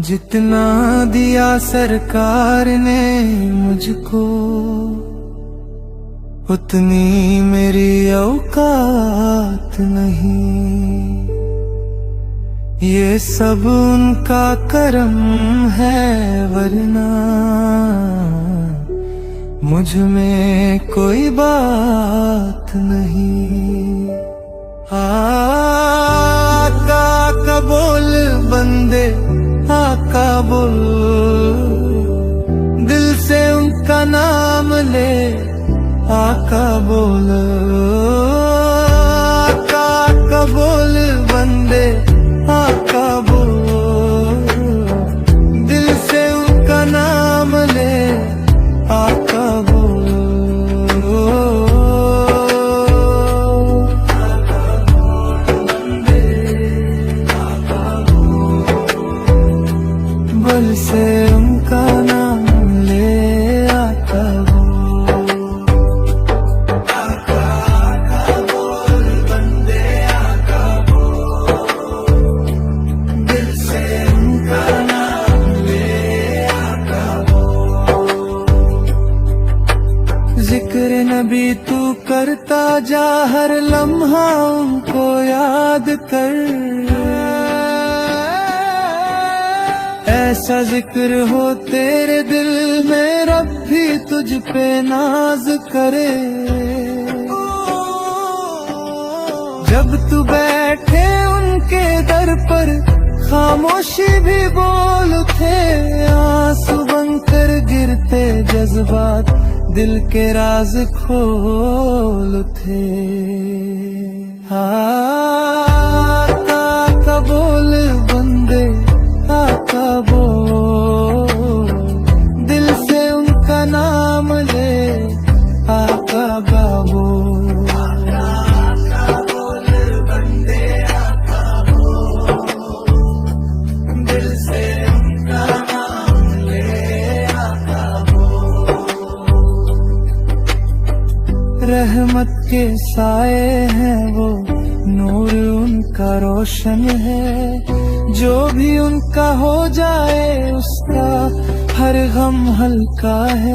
जितना दिया सरकार ने मुझको, उतनी मेरी औकात नहीं। ये सब उनका करम है, वरना मुझ में कोई बात नहीं। आका का बोल बंदे, आका बोल, दिल से उनका नाम ले, आका बोल। आका का बोल बंदे, आका बोल, दिल से उनका नाम ले, आका बोल। बल से उनका नाम ले, आका बोल। आका बोल बंदे, आका बोल, दिल से उनका नाम ले, आका बोल। जिक्र नबी तू करता जा, हर लम्हा उनको याद कर। ऐसा जिक्र हो तेरे दिल में, रब भी तुझ पे नाज करे। जब तू बैठे उनके दर पर, खामोशी भी बोल थे। आंसू बनकर गिरते जज्बात, दिल के राज खोल थे। आका का बोल बंदे, आका बोल, दिल से उनका नाम ले, आका बोल। आका बोल बंदे, आका बोल, दिल से उनका नाम ले, आका बोल। रहमत के साए हैं वो, नूर उनका रोशन है। जो भी उनका हो जाए, उसका हर गम हल्का है।